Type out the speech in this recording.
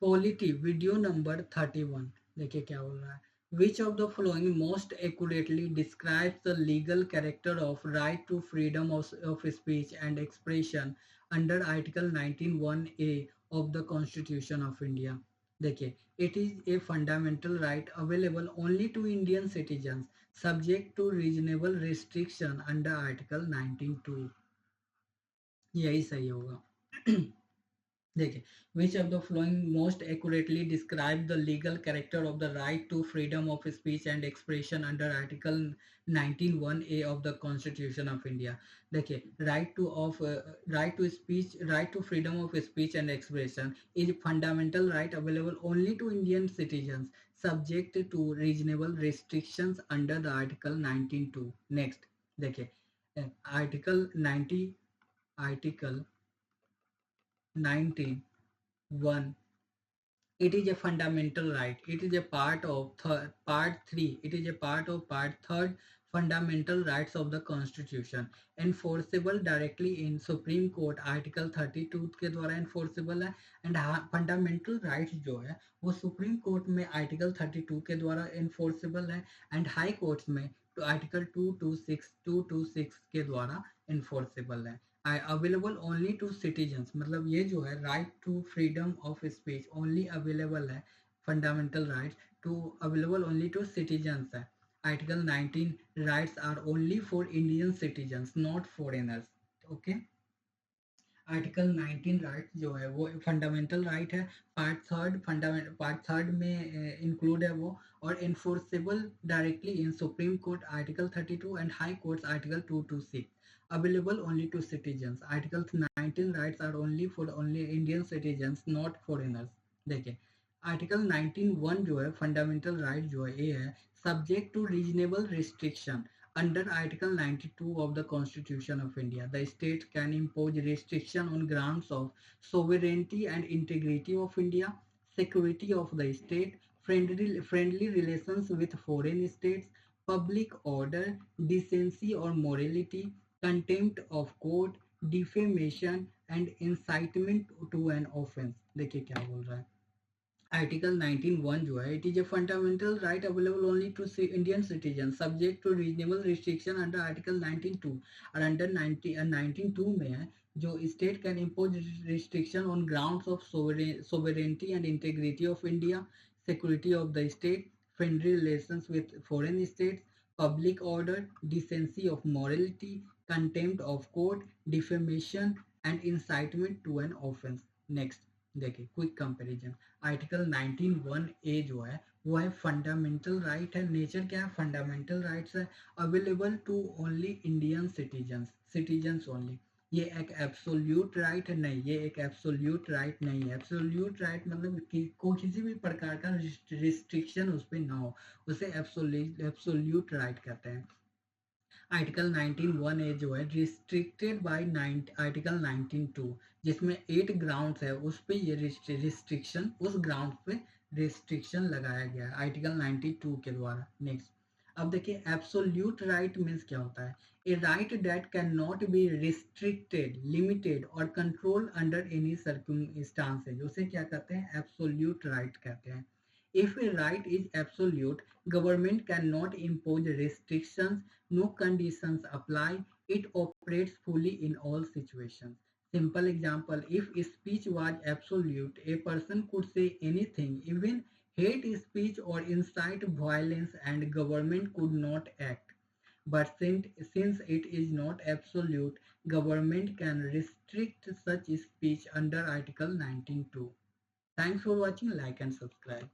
Polity video number 31। देखिए क्या बोल रहा है। Which of the following most accurately describes the legal character of right to freedom of speech and expression under Article 19(1)(a of the Constitution of India? देखिए, it is a fundamental right available only to Indian citizens subject to reasonable restriction under article 19(2)। यही सही होगा। देखिए, which of the following most accurately describe the legal character of the right to freedom of speech and expression under article 19(1)(a of the Constitution of India? देखिए, right to speech, right to freedom of speech and expression is fundamental right available only to Indian citizens subject to reasonable restrictions under the article 19(2)। next देखिए, article 90, article 19(1). It is a fundamental right. It is a part of part 3. It is a part of part 3rd fundamental rights of the Constitution. Enforceable directly in Supreme Court Article 32 के द्वारा enforceable है। And fundamental rights जो है वो supreme court में article 32 के द्वारा enforceable है। एंड हाई कोर्ट्स में तो आर्टिकल 226 के द्वारा enforceable है। अवेलेबल ओनली टू सिटीजन्स, मतलब ये जो है right to freedom of speech only available है, fundamental rights to available only to citizens है। Article 19 rights are only for Indian citizens not foreigners. Okay, article 19 right जो है वो फंडामेंटल राइट है, पार्ट थर्ड में इंक्लूड है वो, और enforceable directly in Supreme Court article 32 and High Courts article 226। Available only to citizens, article 19 rights are only for only Indian citizens not foreigners. देखिए, Article 19(1) जो है फंडामेंटल राइट जो है ये है subject to reasonable restriction. Under Article 92 of the Constitution of India, the state can impose restriction on grounds of sovereignty and integrity of India, security of the state, friendly relations with foreign states, public order, decency or morality, contempt of court, defamation and incitement to an offense। देखिए क्या बोल रहा है। Article 19(1) जो है it is a fundamental right available only to Indian citizen subject to reasonable restriction under article 19(2)। और under 19(2) में है जो state can impose restriction on grounds of sovereignty and integrity of India, security of the state, friendly relations with foreign states, public order, decency of morality, contempt of court, defamation and incitement to an offence. Next देखिए, quick comparison. Article 19(1)(a जो है वो है fundamental right है। Nature क्या है, fundamental rights है, available to only Indian citizens only. ये एक एब्सोल्यूट राइट है नहीं, ये एक एब्सोल्यूट राइट नहीं है। एब्सोल्यूट राइट मतलब कि किसी भी प्रकार का रिस्ट्रिक्शन उस पर ना हो, उसे एब्सोल्यूट राइट कहते हैं। आर्टिकल 19(1)(a जो है रिस्ट्रिक्टेड बाय आर्टिकल 19(2), जिसमें 8 ग्राउंड्स है उस पे ये रिस्ट्रिक्शन, उस ग्राउंड पे रिस्ट्रिक्शन लगाया गया है आर्टिकल 92 के द्वारा। नेक्स्ट, अब देखिए एब्सोल्यूट राइट मीन्स क्या होता है। A right that can not be restricted, limited और कंट्रोल अंडर एनी सर्कमस्टांसेज, उसे क्या कहते हैं, एब्सोल्यूट राइट कहते हैं। If a right is absolute, government cannot impose restrictions, no conditions apply, it operates fully in all situations. Simple example, if speech was absolute, a person could say anything, even hate speech or incite violence, and government could not act. But since it is not absolute, government can restrict such speech under Article 19(2). Thanks for watching, like and subscribe.